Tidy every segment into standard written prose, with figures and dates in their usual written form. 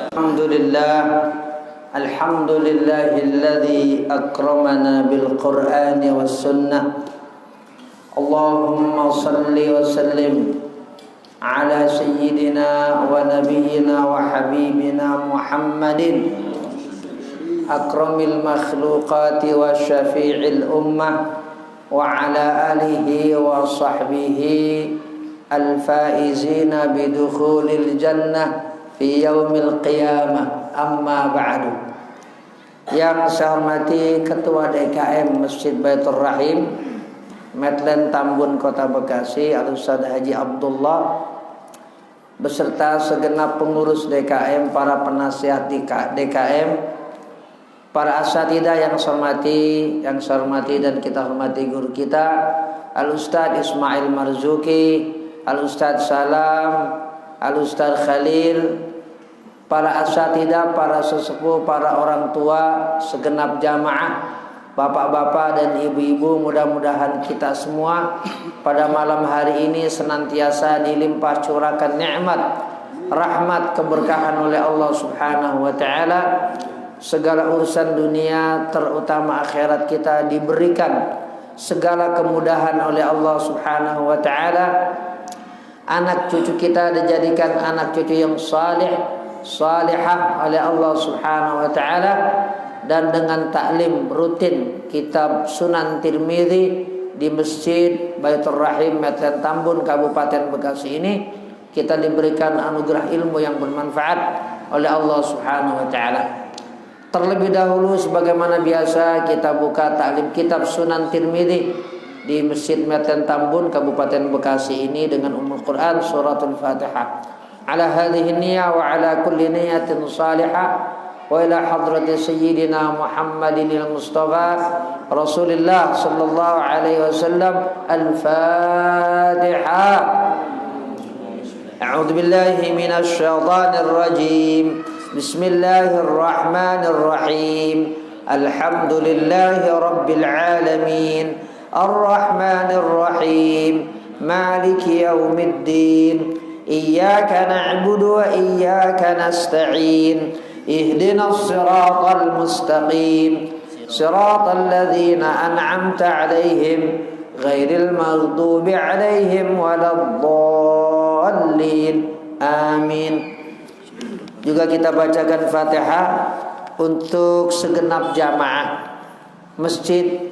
Alhamdulillahilladzi akramana bil Qur'ani was sunnah. Allahumma salli wa sallim ala sayyidina wa nabiyyina wa habibina Muhammadin akramil makhluqati wa syafi'il ummah wa ala alihi wa sahbihi al-faizina bidukhulil jannah fi yaumil qiyamah. Amma ba'du. Yang saya hormati Ketua DKM Masjid Baitur Rahim Medlen Tambun Kota Bekasi Al-Ustaz Haji Abdullah beserta segenap pengurus DKM, para penasihat DKM, para asatidah yang saya hormati dan kita hormati guru kita Al-Ustaz Ismail Marzuki, Al-Ustaz Salam, Al-Ustaz Khalil, para asatidah, para sesepuh, para orang tua, segenap jamaah, bapak-bapak dan ibu-ibu, mudah-mudahan kita semua pada malam hari ini senantiasa dilimpah curahkan nikmat, rahmat, keberkahan oleh Allah Subhanahu wa taala. Segala urusan dunia terutama akhirat kita diberikan segala kemudahan oleh Allah Subhanahu wa taala. Anak cucu kita dijadikan anak cucu yang salihah oleh Allah Subhanahu wa taala, dan dengan taklim rutin kitab Sunan Tirmidzi di Masjid Baitur Rahim Medlen Tambun Kabupaten Bekasi ini kita diberikan anugerah ilmu yang bermanfaat oleh Allah Subhanahu wa taala. Terlebih dahulu sebagaimana biasa kita buka taklim kitab Sunan Tirmidzi di Masjid Medlen Tambun Kabupaten Bekasi ini dengan Ummul Quran suratul Fatihah. Ala hadhihi niyyah wa ala kulli niyyatin salihah wa ila hadrati sayyidina Muhammadin al-Mustafa Rasulillah sallallahu alaihi wasallam. Al-Fatihah. A'udzu billahi minasy syaithanir rajim. Bismillahirrahmanirrahim. Alhamdulillahi rabbil alamin. Ar-Rahmanir Rahim. Maliki yaumiddin. Iyyaka na'budu wa iyyaka nasta'in. Ihdinas siratal mustaqim. Siratal ladzina an'amta 'alaihim ghairil maghdubi 'alaihim waladdallin. Amin. Juga kita bacakan Fatihah untuk segenap jamaah Masjid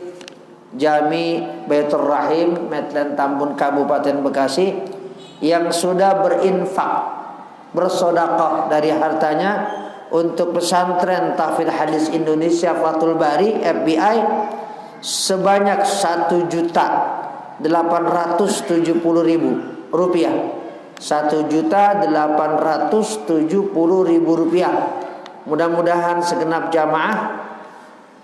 Jami Baitur Rahim Medlen Tambun Kabupaten Bekasi yang sudah berinfak, bersedekah dari hartanya untuk pesantren Tahfidz Hadis Indonesia Fathul Bari FBI sebanyak 1.870.000 rupiah. 1.870.000 rupiah. Mudah-mudahan segenap jamaah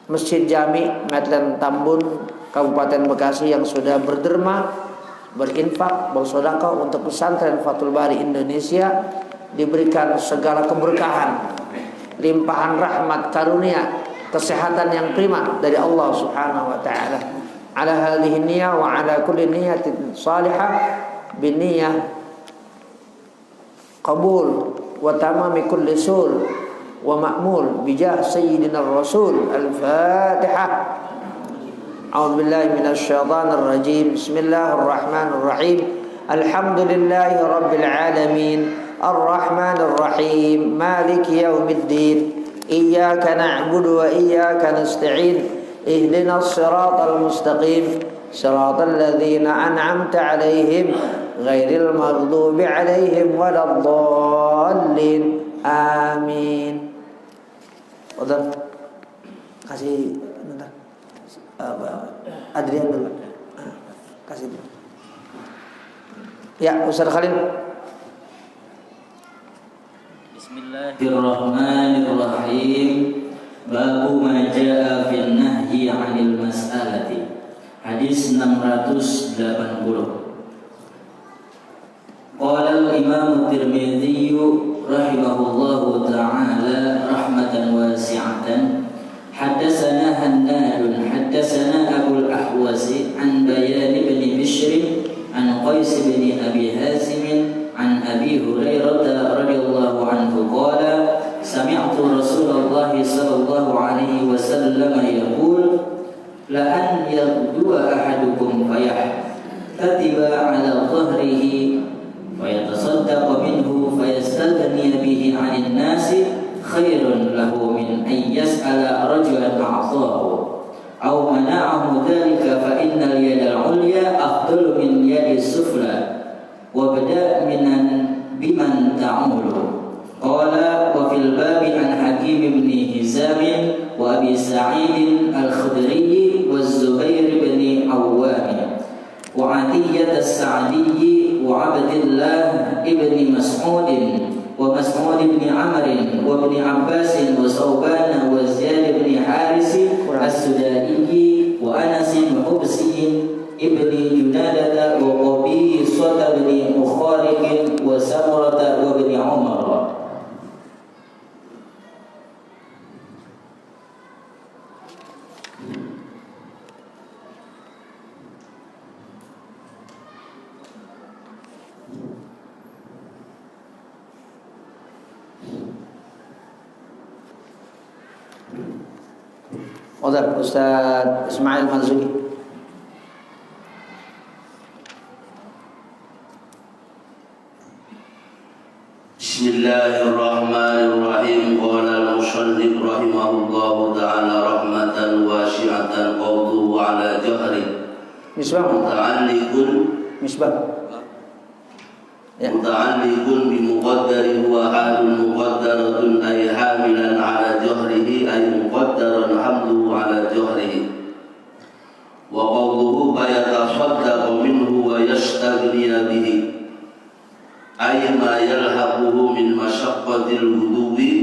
Masjid Jami Medlen Tambun Kabupaten Bekasi yang sudah berderma, berinfak, bersedekah untuk pesantren Fathul Bari Indonesia diberikan segala keberkahan, limpahan rahmat, karunia, kesehatan yang prima dari Allah Subhanahu wa taala. Ala hadhihi niyyah wa ala kulli niyyatin salihah bin niyyah qabul wa tamami kulli sul wa ma'mul bijah sayyidina rasul. Al-Fatihah. A'udzu billahi minasy syaithanir rajim. Bismillahirrahmanir rahim. Alhamdulillahi rabbil alamin. Arrahmanir rahim. Maliki yaumiddin. Iyyaka na'budu wa iyyaka nasta'in. Ihdinas siratal mustaqim. Siratal ladzina an'amta 'alaihim ghairil maghdubi 'alaihim waladdallin. Amin. Udah kasih bentar. Adrian dulu. Kasih dulu. Ya, Ustaz Khalil. Bismillahirrahmanirrahim. Babu ma jaa fil nahyi 'anil mas'alati. Hadis 680. Qala al-Imam Tirmidzi rahimahullahu ta'ala rahmatan wasi'atan. Haddatsana Hannad haddatsana Abu al-Ahwas an Bayan bin Bishr an Qais bin Abi Hazim an Abi Hurairah radhiyallahu anhu qala Rasulullah sallallahu alaihi wasallam yaqul la an yaqduwa ahadukum fayahtatiba ala dhahrihi fayatasaddaq minhu fayastaghni bihi 'anil nasi khairun lahu min an yas'ala rajulan a'tahu aw mana'ahu dhalika fa innal yada al-'ulya afdalu min yadi sufla wa bada' biman ta'ulu. Qala wa fil babi an Hakim ibn Hizam wa Abi Sa'id al-Khudri wa Zubair ibn Awwam wa Atiyah as-Sa'di wa Abdullah ibn Mas'ud wa Mas'ud ibn Amr wa ibn Abbas wa Sauban wa Ziyad ibn Haris as-Sudai wa Anas ibn Hubsi ibn Junadah wa Qabisah ibn Mukhariq wa Samurah wa ibn Umar. Ustaz Ismail Marzuki. Bismillahirrahmanirrahim. Qala al-musannif rahimahullahu ta'ala rahmatan wasi'atan qawluhu ala jahri muta'alliqun muta'alliqun bi muqaddarin wa halun muqaddaratun ay hamilan ala jahrihi ay muqaddaran hamluhu ala jahrihi wa qawluhu fayatasaddaqu minhu wa yastaghniya bihi ay ma yalhaquhu min mashaqqatil wudu'i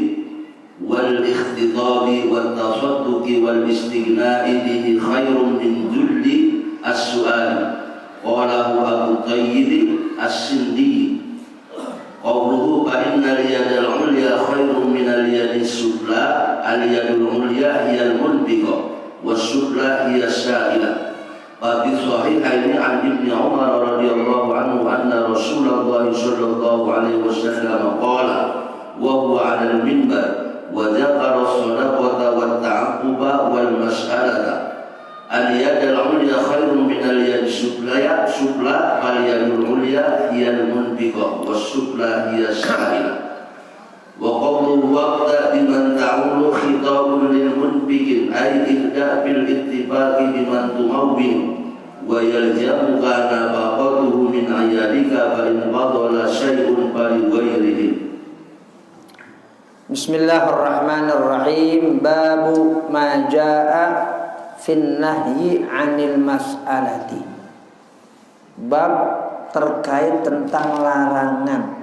wal ikhtitabi wat tasadduqi wal istighna'i bihi khairun min julli as-su'al. Qalahu Abu Tayyib as-Sindi. Qawluhu fa innal yadal ulya khairun minal yadis sufla. Al-yadul ulya hiyal mulbiqa was sufla hiyas sa'ila. Wa fi sahihaini an Ibnu Umar radhiyallahu anhu anna Rasulullah sallallahu alaihi wasallam qala wa huwa 'ala al-minbar wa dzakara as-sadaqata wat ta'aqquba wal mas'alata. Al-yadul ulya khairun minal yadis sufla fal yadul ulya hiyal mulbiqa was sufla hiyas sa'ila. Wa qawlu waqta biman ta'ulu khitabun lil munbiqin ay ibda bil ittifaqi biman tumawwin wa yaljamu kana baqatuhu min ayadika fa in badala syai'un fali ghairihi. Bismillahirrahmanirrahim. Babu ma jaa fin nahyi 'anil mas'alati. Bab terkait tentang larangan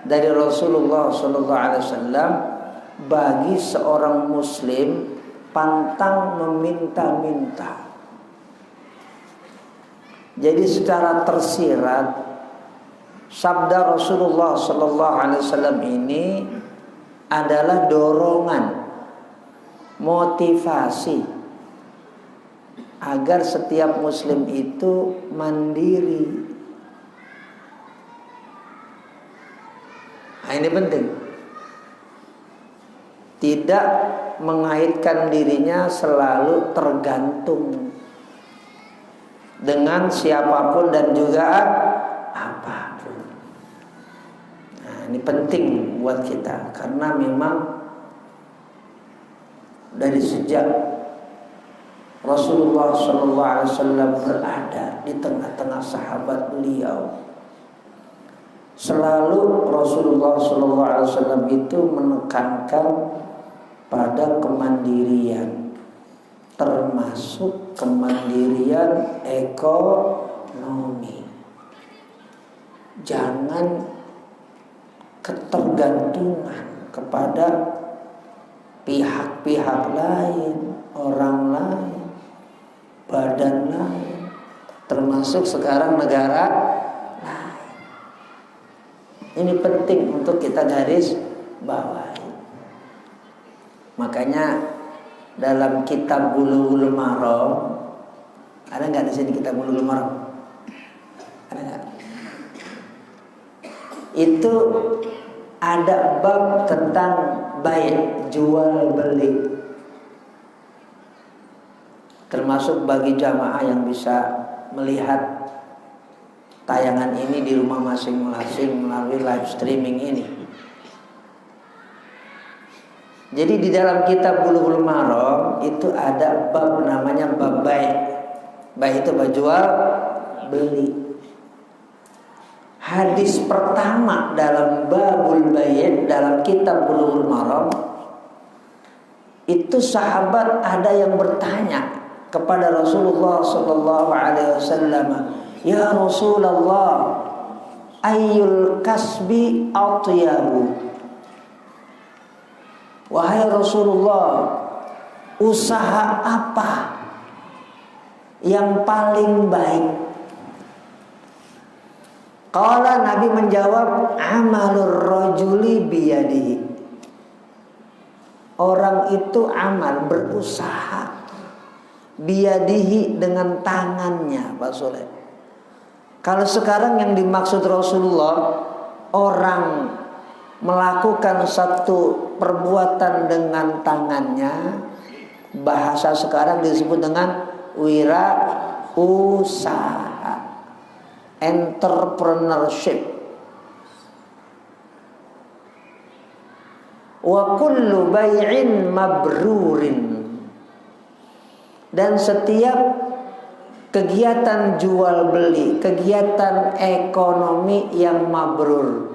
dari Rasulullah sallallahu alaihi wasallam bagi seorang muslim pantang meminta-minta. Jadi secara tersirat sabda Rasulullah sallallahu alaihi wasallam ini adalah dorongan, motivasi agar setiap muslim itu mandiri. Nah, ini penting. Tidak mengaitkan dirinya selalu tergantung dengan siapapun dan juga apapun. Nah, ini penting buat kita karena memang dari sejak Rasulullah SAW berada di tengah-tengah sahabat beliau, selalu Rasulullah SAW itu menekankan pada kemandirian, termasuk kemandirian ekonomi. Jangan ketergantungan kepada pihak-pihak lain, orang lain, badan lain, termasuk sekarang negara lain. Ini penting untuk kita garis bawahi. Makanya dalam kitab Bulughul Maram, ada nggak di sini kitab Bulughul Maram? Ada nggak? Itu ada bab tentang bai', jual beli. Termasuk bagi jamaah yang bisa melihat tayangan ini di rumah masing-masing melalui live streaming ini. Jadi di dalam kitab Bulughul Maram itu ada bab namanya bab bai'. Bai' itu jual beli. Hadis pertama dalam babul bai' dalam kitab Bulughul Maram itu sahabat ada yang bertanya kepada Rasulullah sallallahu alaihi wasallam, "Ya Rasulullah, ayyul kasbi atyabu?" Wahai Rasulullah, usaha apa yang paling baik? Qala, Nabi menjawab, amalur rajuli biyadihi. Orang itu amal, berusaha, biyadihi, dengan tangannya, Pak Soleh. Kalau sekarang yang dimaksud Rasulullah, orang melakukan satu perbuatan dengan tangannya, bahasa sekarang disebut dengan wirausaha, entrepreneurship. Wa kullu bai'in mabrurin, dan setiap kegiatan jual beli, kegiatan ekonomi yang mabrur.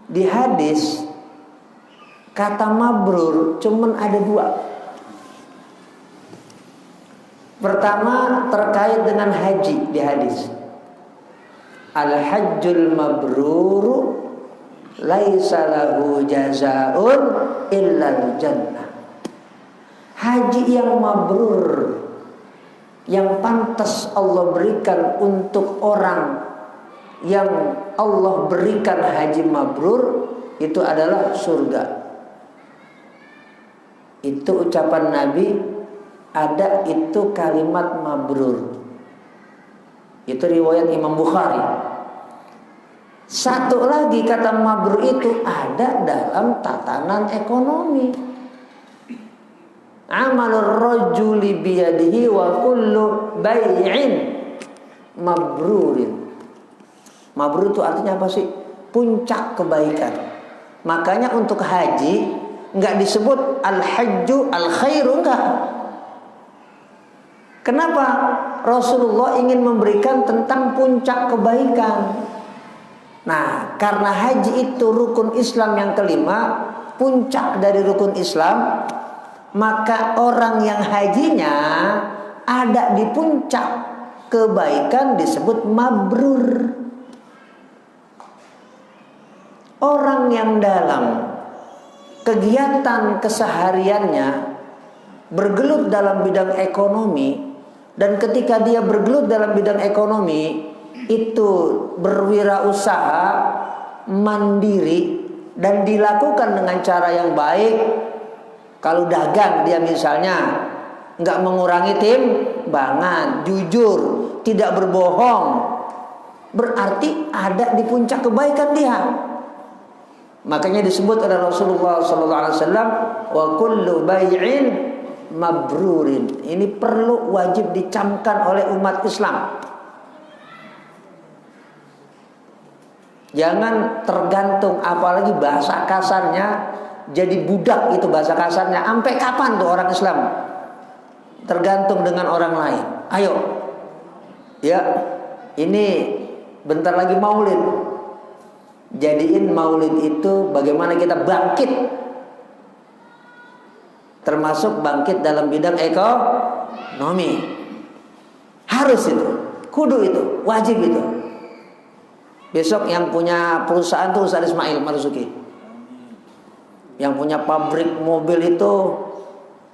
Di hadis kata mabrur cuman ada dua. Pertama terkait dengan haji di hadis. Al-hajjul mabruru laisa lahu jazaa'un illal jannah. Haji yang mabrur, yang pantas Allah berikan untuk orang yang Allah berikan haji mabrur, itu adalah surga. Itu ucapan Nabi. Ada itu kalimat mabrur. Itu riwayat Imam Bukhari. Satu lagi kata mabrur itu ada dalam tatanan ekonomi. Amalur rajuli biyadihi wa kullu bai'in mabrurin. Mabrur itu artinya apa sih? Puncak kebaikan. Makanya untuk haji enggak disebut al-hajju al-khairu, enggak. Kenapa? Rasulullah ingin memberikan tentang puncak kebaikan. Nah, karena haji itu rukun Islam yang kelima, puncak dari rukun Islam, maka orang yang hajinya ada di puncak kebaikan disebut mabrur. Orang yang dalam kegiatan kesehariannya bergelut dalam bidang ekonomi, dan ketika dia bergelut dalam bidang ekonomi itu berwirausaha, mandiri, dan dilakukan dengan cara yang baik. Kalau dagang dia misalnya nggak mengurangi timbangan, jujur, tidak berbohong, berarti ada di puncak kebaikan dia. Makanya disebut oleh Rasulullah SAW, wa kullu bai'in mabrurin. Ini perlu wajib dicamkan oleh umat Islam. Jangan tergantung, apalagi bahasa kasarnya, jadi budak itu bahasa kasarnya. Sampai kapan tuh orang Islam tergantung dengan orang lain? Ayo, ya, ini bentar lagi Maulid. Jadiin Maulid itu bagaimana kita bangkit, termasuk bangkit dalam bidang ekonomi. Harus itu, kudu itu, wajib itu. Besok yang punya perusahaan tuh Ustaz Ismail Marzuki, yang punya pabrik mobil itu,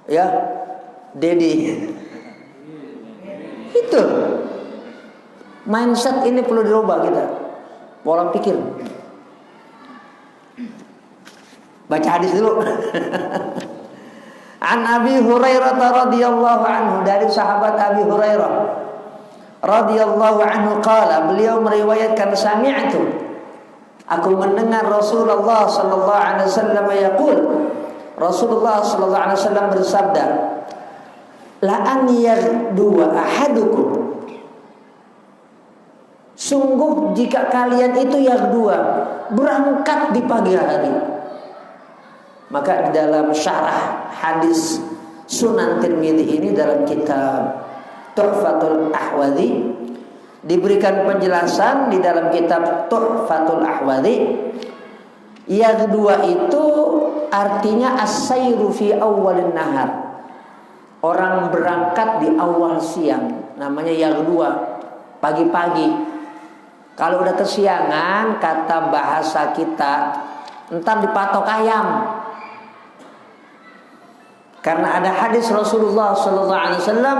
ya, Dedi. Itu mindset ini perlu dirubah kita, pola pikir. Baca hadis dulu. An Abi Hurairah radhiyallahu anhu, dari sahabat Abi Hurairah, radhiyallahu anhu qala, beliau meriwayatkan sami'tu, aku mendengar Rasulullah sallallahu alaihi wasallam yaqul, Rasulullah sallallahu alaihi wasallam bersabda, la an yardua ahadukum, sungguh jika kalian itu yardua, berangkat di pagi hari. Maka di dalam syarah hadis Sunan Tirmidzi ini dalam kitab Tuhfatul Ahwadhi diberikan penjelasan di dalam kitab Tuhfatul Ahwadhi, yang kedua itu artinya as-sayru fi awwalin nahar, orang berangkat di awal siang, namanya yang kedua, pagi-pagi. Kalau udah kesiangan, kata bahasa kita, entar dipatok ayam. Karena ada hadis Rasulullah sallallahu alaihi wasallam,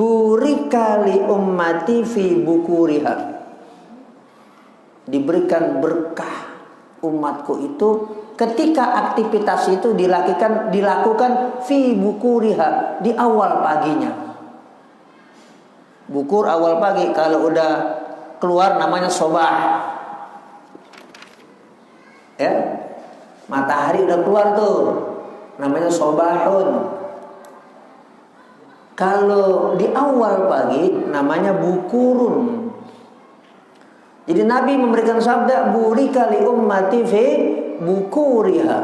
burika li ummati fi bukuriha, diberikan berkah umatku itu ketika aktivitas itu dilakukan fi bukuriha, di awal paginya. Bukur awal pagi, kalau udah keluar namanya sobah. Ya, matahari udah keluar tuh, namanya sobahun. Kalau di awal pagi namanya bukurun. Jadi Nabi memberikan sabda, burika li ummati fi bukuriha,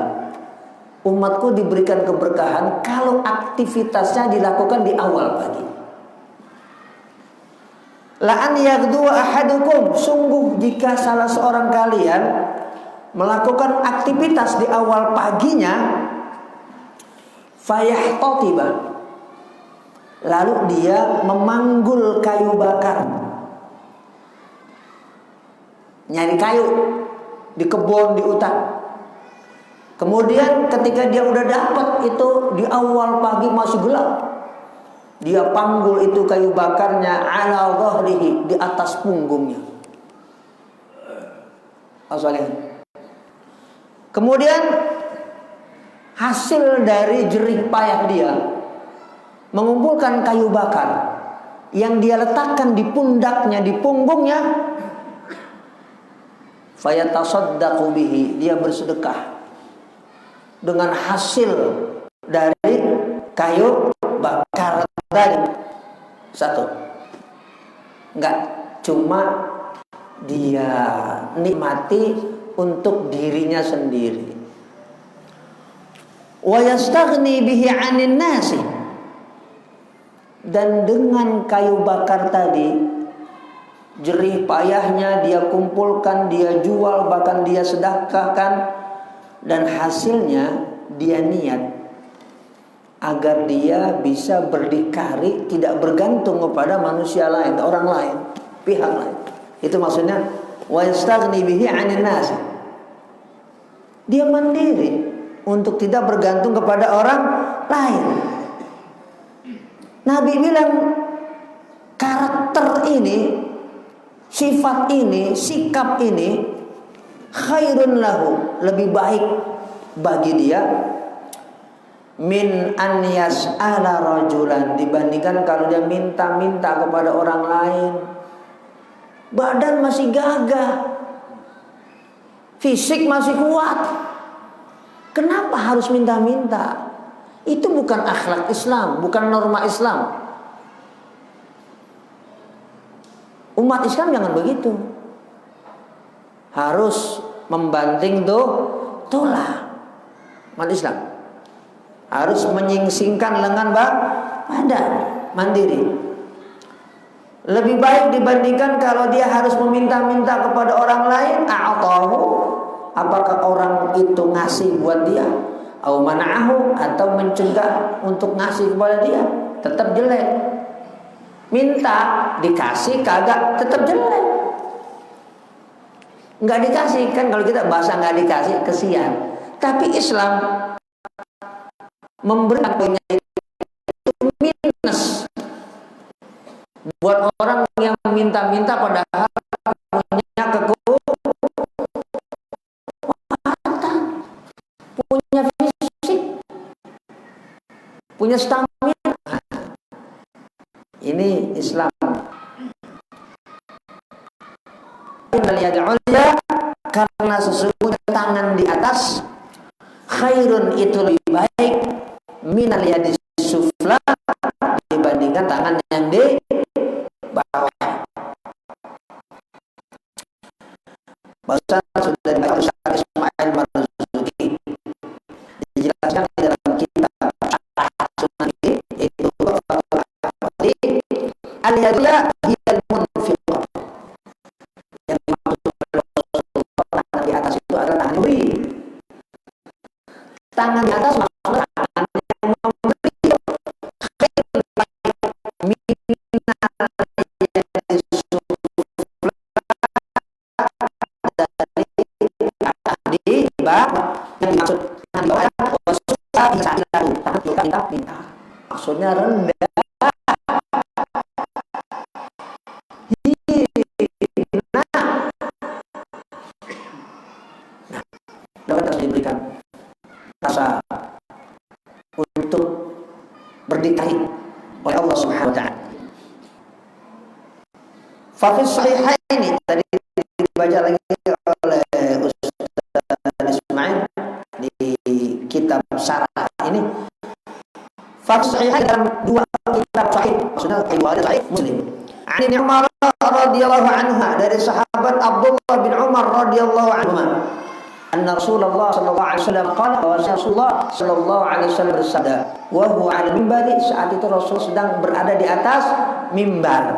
umatku diberikan keberkahan kalau aktivitasnya dilakukan di awal pagi. La an yaghdua ahadukum, sungguh jika salah seorang kalian melakukan aktivitas di awal paginya, fayahtatiba, lalu dia memanggul kayu bakar, nyari kayu di kebun, di hutan. Kemudian ketika dia udah dapat itu di awal pagi masih gelap, dia panggul itu kayu bakarnya ala dhahrihi, di atas punggungnya. Kemudian hasil dari jerih payah dia mengumpulkan kayu bakar yang dia letakkan di pundaknya, di punggungnya, fayatasaddaqu bihi, dia bersedekah dengan hasil dari kayu bakar tadi. Satu, enggak cuma dia nikmati untuk dirinya sendiri, wa yastaghni bihi 'anil nasi, dan dengan kayu bakar tadi, jerih payahnya dia kumpulkan, dia jual, bahkan dia sedekahkan, dan hasilnya dia niat agar dia bisa berdikari, tidak bergantung kepada manusia lain, orang lain, pihak lain. Itu maksudnya wa yastaghni bihi 'anil nas. Dia mandiri untuk tidak bergantung kepada orang lain. Nabi bilang karakter ini, sifat ini, sikap ini khairun lahu, lebih baik bagi dia min an yas'ala rajulan, dibandingkan kalau dia minta-minta kepada orang lain. Badan masih gagah, fisik masih kuat, kenapa harus minta-minta? Itu bukan akhlak Islam, bukan norma Islam. Umat Islam jangan begitu. Harus membanting tulah. Umat Islam harus menyingsingkan lengan badan, mandiri. Lebih baik dibandingkan kalau dia harus meminta-minta kepada orang lain. A'atahu, apakah orang itu ngasih buat dia, au mana'ahu, atau mencegah untuk ngasih kepada dia, tetap jelek. Minta dikasih kagak, tetap jelek. Nggak dikasih, kan kalau kita bahasa nggak dikasih kesian. Tapi Islam memberi itu minus buat orang yang minta-minta padahal punya kekuatan, punya fisik, punya stamina. Ini Islam innal yad'ul ulya, karena sesungguhnya tangan di atas khairun itu lebih baik minal yadis sufla dibandingkan tangan yang di bawah. Bahasa sudah dibaca Ustaz Ismail Marzuki, dijelaskan di dalam kitab Sunan itu al-yadullah hiyal munfiqah, yang dimaksud tangan di atas itu adalah tangan memberi. Tangan di atas maksudnya tangan yang memberi. Yang dimaksud tangan di bawah minta. Maksudnya rendah. Dapat harus diberikan rasa untuk berdikari oleh Allah Subhanahu wa taala. Fa fi sahihaini, tadi dibaca lagi oleh Ustaz Ismail di kitab Syarah ini. Fa fi sahihaini, dalam dua kitab sahih, maksudnya riwayat sahih Muslim. An Ibnu Umar radhiyallahu anhu, dari sahabat Abdullah bin Umar radhiyallahu anhu, anna Rasulullah sallallahu alaihi wasallam qala, bahwa Rasulullah sallallahu alaihi wasallam bersabda, wa huwa 'ala mimbari, saat itu Rasul sedang berada di atas mimbar.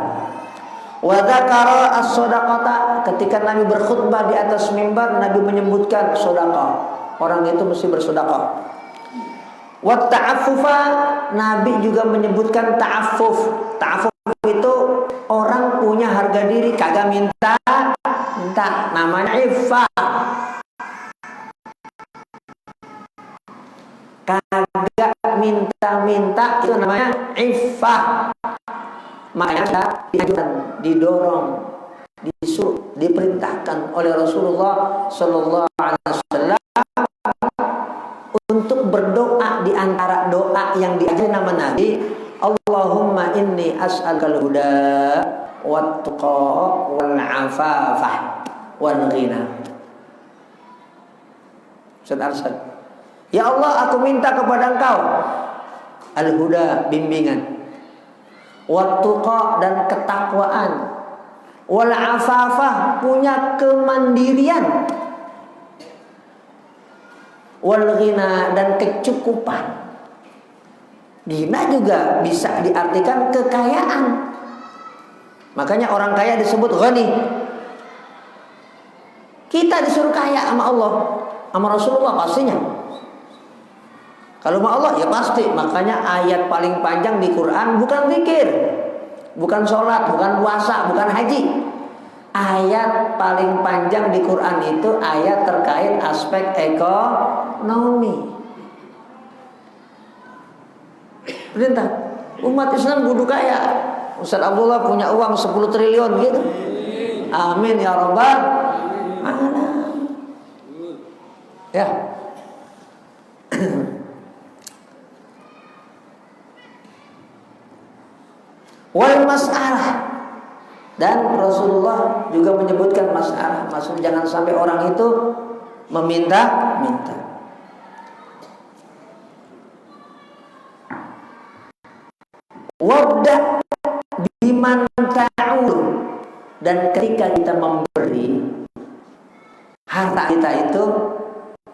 Wa dzakara as-shadaqata, ketika Nabi berkhutbah di atas mimbar, Nabi menyebutkan sedekah. Orang itu mesti bersedekah. Wa ta'affufa, Nabi juga menyebutkan ta'affuf. Ta'affuf itu orang punya harga diri, kagak minta, namanya iffah. Kagak minta-minta itu namanya iffah. Makanya dianjurkan, didorong, disuruh, diperintahkan oleh Rasulullah sallallahu alaihi wasallam untuk berdoa. Di antara doa yang diajarkan nama Nabi, Allahumma inni as'alukal huda wat tuqa wal afafah wal ghina. Ustaz, ya Allah, aku minta kepada Engkau al-huda, bimbingan, wat-tuqa, dan ketakwaan, wal afafah, punya kemandirian, wal ghina, dan kecukupan. Ghina juga bisa diartikan kekayaan. Makanya orang kaya disebut ghani. Kita disuruh kaya sama Allah, sama Rasulullah pastinya. Kalau sama Allah ya pasti. Makanya ayat paling panjang di Quran bukan zikir, bukan sholat, bukan puasa, bukan haji. Ayat paling panjang di Quran itu ayat terkait aspek ekonomi. Perintah umat Islam kudu kaya. Ustaz Abdullah punya uang 10 triliun gitu. Amin ya rabbal alamin. Ya. Wal mas'alah, dan Rasulullah juga menyebutkan mas'alah. Maksudnya jangan sampai orang itu meminta-minta. Wabda biman ta'ul, dan ketika kita memberi harta kita itu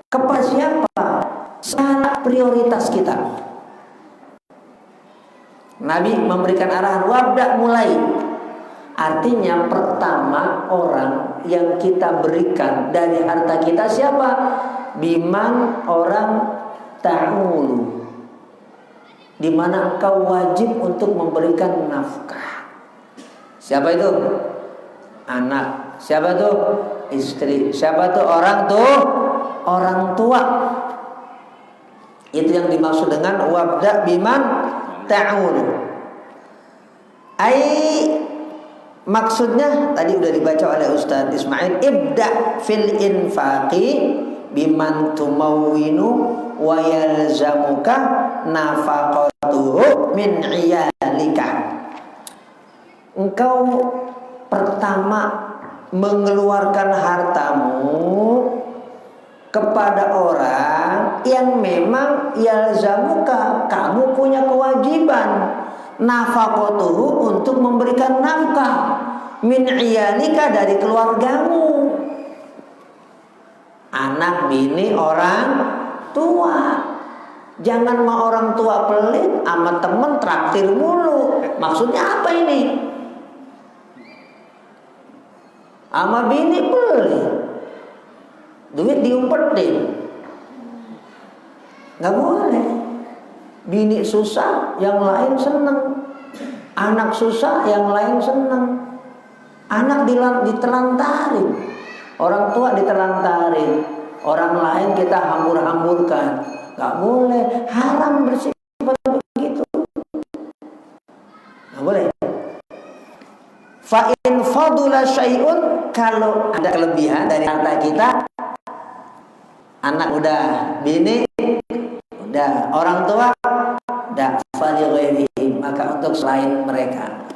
kepada siapa? Sangat prioritas kita. Nabi memberikan arahan wabda, mulai. Artinya pertama orang yang kita berikan dari harta kita siapa? Biman, orang ta'ulu, di mana engkau wajib untuk memberikan nafkah. Siapa itu? Anak. Siapa itu? Istri. Siapa itu? Orang tua. Itu yang dimaksud dengan wabda biman ta'ulu. Maksudnya tadi udah dibaca oleh Ustaz Ismail, ibda fil infaqi biman tumawwinu wa yalzamuka nafaqatuhu min iyalika. Engkau pertama mengeluarkan hartamu kepada orang yang memang yalzamuka, kamu punya kewajiban nafaqatuhu, untuk memberikan nafkah, min iyalika, dari keluargamu, anak, bini, orang tua. Jangan mau orang tua pelit, sama temen traktir mulu. Maksudnya apa ini? Sama bini pelit, duit diumpetin, nggak boleh. Bini susah, yang lain seneng. Anak susah, yang lain seneng. Anak ditelantarin, orang tua ditelantarin, orang lain kita hambur-hamburkan. Nggak boleh, haram bersifat begitu, nggak boleh. Fa in fadula syai'un, kalau ada kelebihan dari harta kita, anak udah, bini udah, orang tua udah, fali ghairihim, maka untuk selain mereka.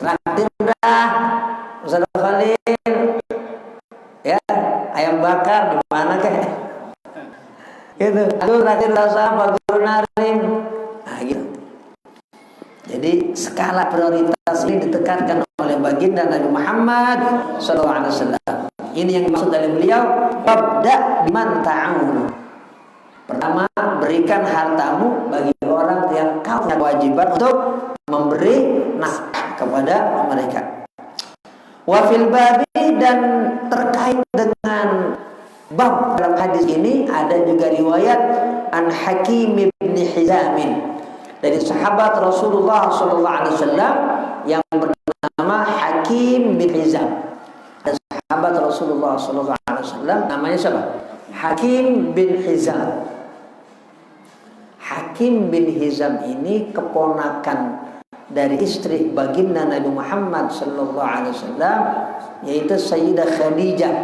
Traktir udah, Ustaz Khalil, ya, ayam bakar di mana kek? Gitu. Aduh, traktir rasa Pak Guru Narim. Nah, gitu. Jadi skala prioritas ini ditekankan oleh baginda Nabi Muhammad SAW. Ini yang dimaksud dari beliau, wabda biman ta'awun. Pertama, berikan hartamu bagi orang yang kau punya kewajiban untuk memberi nafkah kepada mereka. Wa fil babi, dan terkait dengan bab dalam hadis ini ada juga riwayat an Hakim bin Hizam, dari sahabat Rasulullah SAW yang bernama Hakim bin Hizam. Dan sahabat Rasulullah SAW namanya siapa? Hakim bin Hizam. Hakim bin Hizam ini keponakan dari istri baginda Nabi Muhammad SAW, yaitu Sayyidah Khadijah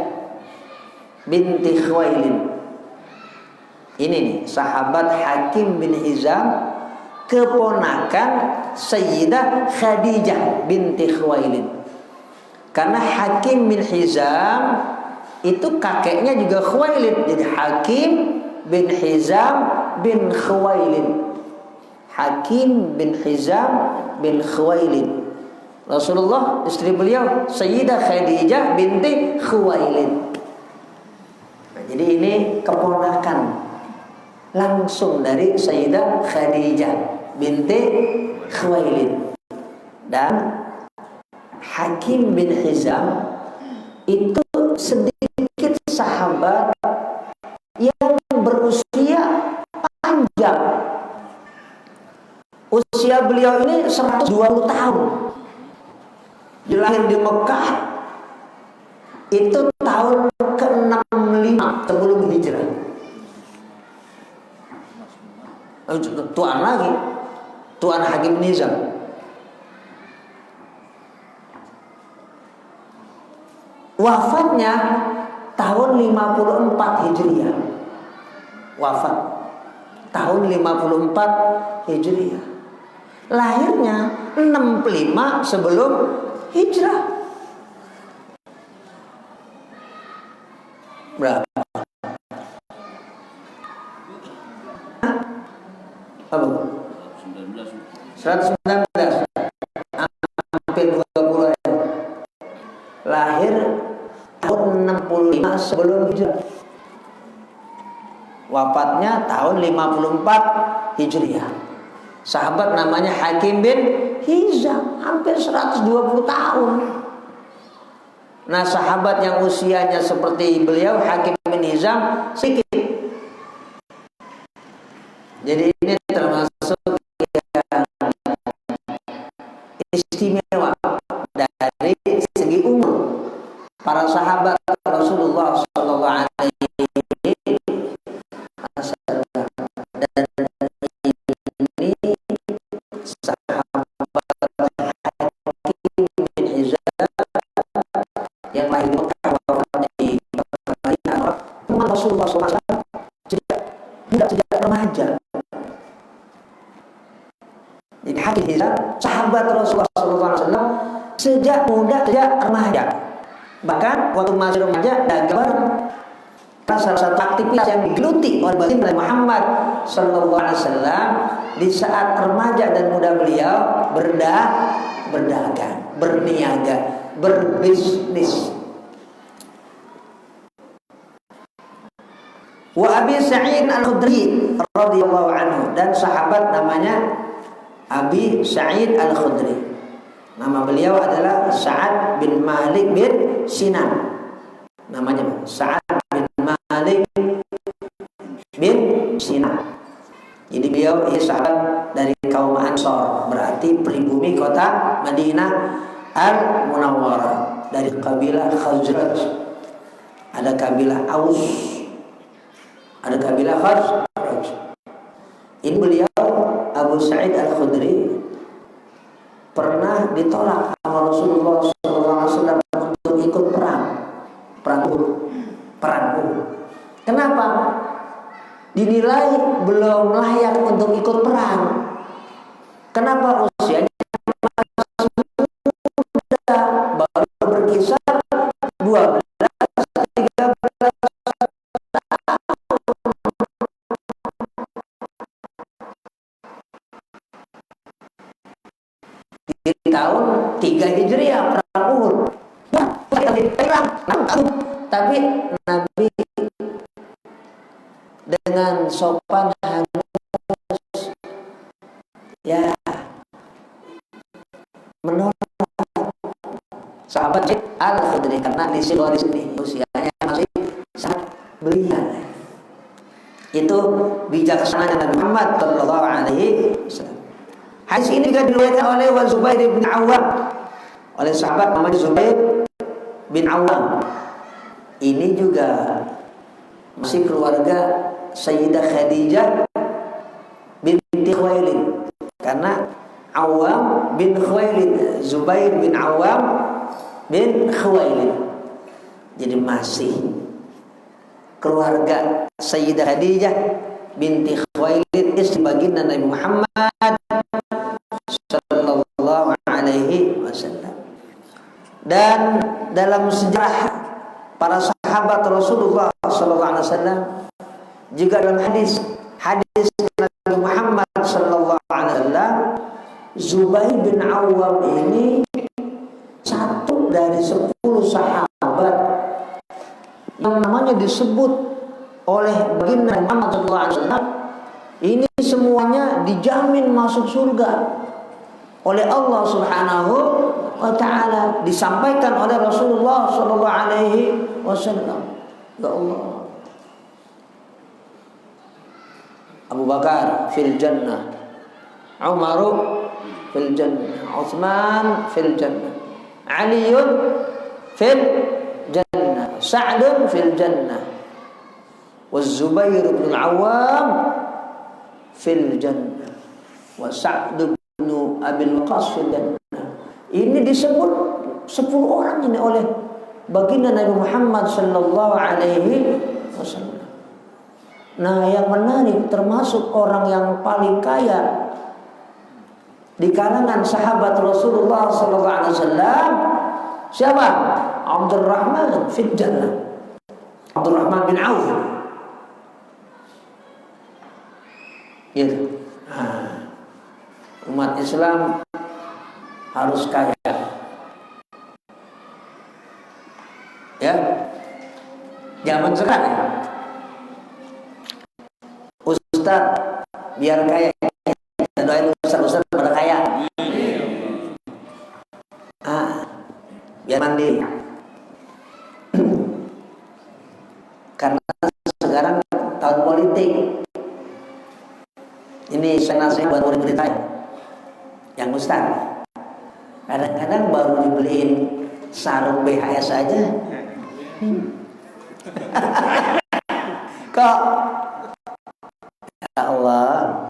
binti Khuwailid. Ini nih sahabat Hakim bin Hizam, keponakan Sayyidah Khadijah binti Khuwailid. Karena Hakim bin Hizam itu kakeknya juga Khuwailid, jadi Hakim bin Hizam bin Khuwailid. Hakim bin Hizam bin Khuwailid. Rasulullah, istri beliau Sayyidah Khadijah binti Khuwailid. Jadi ini keponakan langsung dari Sayyidah Khadijah binti Khuwailid. Dan Hakim bin Hizam itu sedikit sahabat yang berusia panjang. Usia beliau ini 120 tahun. Dilahir di Mekah itu tahun ke-65 sebelum hijrah. Tuan lagi, Tuan Hakim bin Hizam. Wafatnya tahun 54 Hijriah. Wafat tahun 54 Hijriah. Lahirnya 65 sebelum hijrah. Berapa? Apa? 119. Hampir 20 ya. Lahir tahun 65 sebelum hijrah. Wafatnya tahun 54 Hijriah. Sahabat namanya Hakim bin Hizam, hampir 120 tahun. Nah, sahabat yang usianya seperti beliau Hakim bin Hizam sedikit. Jadi ini termasuk yang istimewa dari segi umur. Para sahabat Rasulullah SAW, dan ini sahabat Hakim bin Hizam yang lahir di Mekah, wafatnya di Madinah. Teman Rasulullah SAW sejak muda, sejak remaja. Jadi Hakim bin Hizam sahabat Rasulullah SAW sejak muda, sejak remaja. Bahkan waktu masih remaja dagang salah satu aktivitas yang digeluti oleh baginda Muhammad sallallahu alaihi wasallam di saat remaja dan muda beliau berdagang, berniaga, berbisnis. Wa Abi Sa'id Al-Khudri radhiyallahu anhu, dan sahabat namanya Abi Sa'id Al-Khudri. Nama beliau adalah Sa'ad bin Malik bin Sinan. Namanya Sa'ad bin Malik bin Sinan. Jadi beliau ini sahabat dari kaum Ansor, berarti pribumi kota Madinah Al-Munawwarah, dari kabilah Khazraj. Ada kabilah Aus, ada kabilah Khazraj. Ini beliau Abu Sa'id Al-Khudri pernah ditolak sama Rasulullah SAW untuk ikut perang Uhud. Kenapa? Dinilai belum layak untuk ikut perang. Kenapa? Usianya masih muda, baru berkisar 12-13 di tahun 3 Hijriah perang Uhud. Tapi Nabi dengan sopan halus ya menolak sahabat Al-Khudri karena di sini usianya masih sangat belia. Itu bijaksana Nabi Muhammad sallallahu alaihi wasallam. Hadis ini juga diriwayatkan oleh Zubair bin Awwam, oleh sahabat namanya Zubair bin Awwam. Ini juga masih keluarga Sayyidah Khadijah binti Khuwailid, karena Awwam bin Khuwailid, Zubair bin Awwam bin Khuwailid. Jadi masih keluarga Sayyidah Khadijah binti Khuwailid, istri baginda Nabi Muhammad sallallahu alaihi wasallam. Dan dalam sejarah para sahabat Rasulullah sallallahu alaihi wasallam, juga dalam hadis Nabi Muhammad sallallahu alaihi wasallam, Zubair bin Awwam ini satu dari 10 sahabat yang namanya disebut oleh baginda Muhammad sallallahu alaihi wasallam, ini semuanya dijamin masuk surga oleh Allah Subhanahu wa taala, disampaikan oleh Rasulullah sallallahu alaihi wasallam. Ya Allah, Abu Bakar fil jannah, Umar fil jannah, Utsman fil jannah, Ali fil jannah, Sa'd fil jannah, wa Zubair bin Awwam fil jannah, wa Sa'd bin Abi Waqqas fil jannah. Ini disebut 10 orang ini oleh baginda Nabi Muhammad sallallahu alaihi wasallam. Nah, yang menarik, termasuk orang yang paling kaya di kalangan sahabat Rasulullah sallallahu alaihi wasallam, siapa? Abdurrahman fil jannah, Abdurrahman bin Auf. Gitu. Umat Islam harus kaya, ya. Zaman sekarang Ustaz biar kaya, kita doain Ustaz pada kaya. Biar mandi. Karena sekarang tahun politik. Ini saya nasihat buat murid-murid saya yang Ustaz, kadang-kadang baru dibeliin sarung BHS aja kok, ya Allah,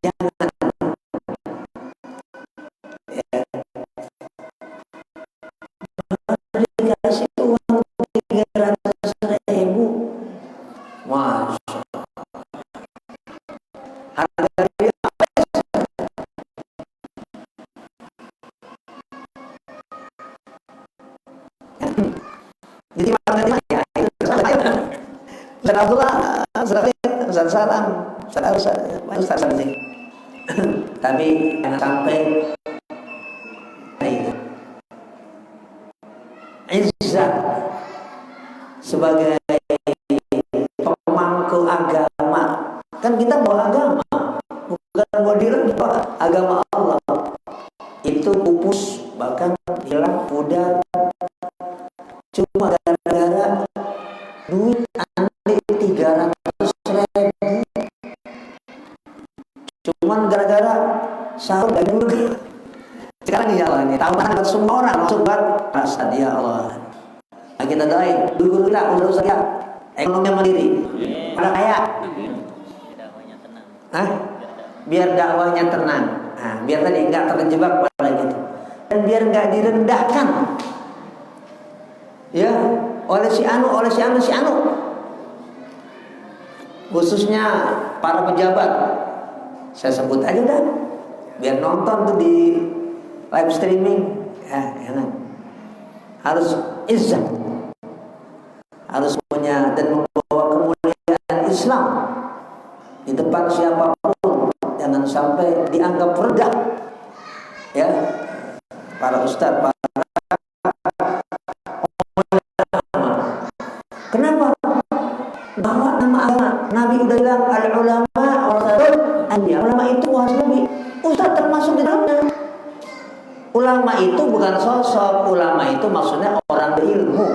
jangan ya, dikasih uang 300.000, Masya harga dia Jadi makanya ya itu Ustaz Abdullah, Ustaz Salam, Ustaz Salam. Tapi jangan sampai itu izzah sebagai pemangku agama. Kan kita bawa agama, bukan bawa diri, bawa agama Allah. Itu pupus, bahkan hilang, pudar, cuma gara-gara duit andi 300.000, cuman gara-gara sahur dan juga. Sekarang ya Allah ini tambahan buat semua orang masuk rasa ya Allah. Nah, kita doain dulu kita usah ya ekonomi mandiri, orang kaya. Biar dakwahnya tenang. Nah, biar tadi nggak terjebak pada gitu. Dan biar nggak direndahkan. Ya, oleh si anu. Khususnya para pejabat. Saya sebut aja dah. Biar nonton tuh di live streaming. Ya, enak. Harus izzah. Harus punya dan membawa kemuliaan Islam di depan siapapun. Jangan sampai dianggap rendah. Ya. Para ustaz, para kenapa? Bawa nama agama. Nabi udah bilang al-ulama warasatul anbiya. Ulama itu waris Nabi. Ustaz termasuk di dalamnya. Ulama itu bukan sosok. Ulama itu maksudnya orang berilmu.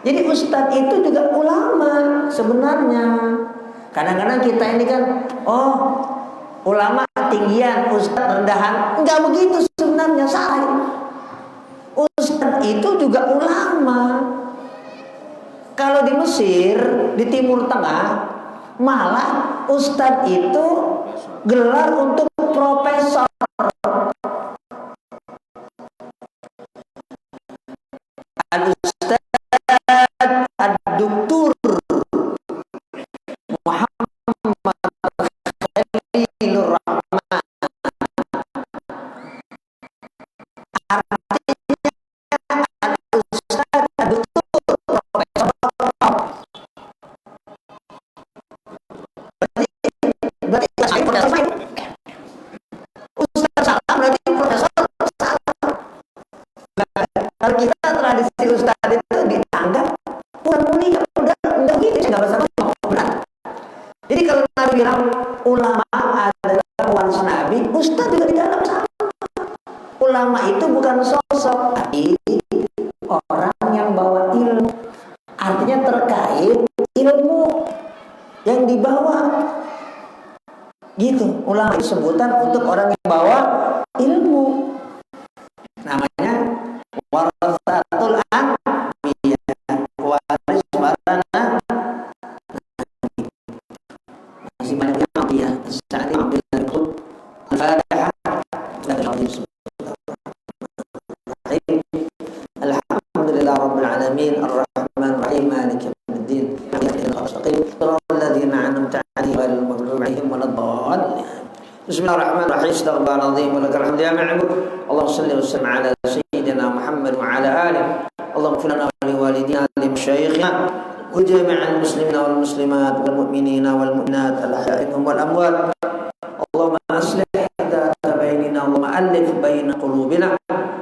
Jadi ustaz itu juga ulama sebenarnya. Kadang-kadang kita ini kan, ulama tinggian, ustaz rendahan. Enggak begitu sebenarnya, salah. Ustaz itu juga ulama. Kalau di Mesir, di Timur Tengah, malah ustaz itu gelar untuk profesor. Al-Ustaz Ad-Doktor Muhammad Khalilur Rahman. Artinya Al-Ustaz Ad-Doktor Profesor. Berarti saya profesor. Ustaz salah berarti profesor salah. Kalau kita tradisi ustaz itu dianggap kurang mulia, udah gitu, nggak bisa ngomong. Jadi kalau Nabi bilang ulama adalah waris Nabi, ustaz juga di dalam sama. Ulama itu bukan sosok, tapi orang yang bawa ilmu. Artinya terkait ilmu yang dibawa. Gitu, ulama itu sebutan untuk orang yang bawa ilmu. Namanya warasatul anbiya, waris para nabi. Masih banyak yang anbiya. Saat ini ambil dari Al-Fatihah dan Alhamdulillah Rabbil Alamin Ar-Rahman Ar-Rahim Maliki Yawmiddin Iyyaka na'budu ladzina an'amta 'alaihim ghairil maghdubi 'alaihim waladdallin. Bismillahirrahmanirrahim. Astagfirullahaladzim wa lakal hamdu ya ma'bud. Allahumma shalli wa sallim ala sayyidina Muhammad wa ala alihi. Allahumma ighfir lana wa li walidina wa li masyayikhina wa jami'il muslimina wal muslimat wal mu'minina wal mu'minat al-ahya'i minhum wal amwat. Allahumma aslih dhata bainina Allahumma alif baina qulubina.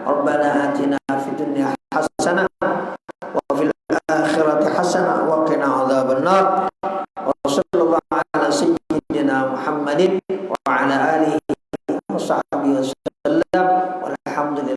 Rabbana atina fid dunya hasanah wa fil akhirati hasanah wa qina adzabannar.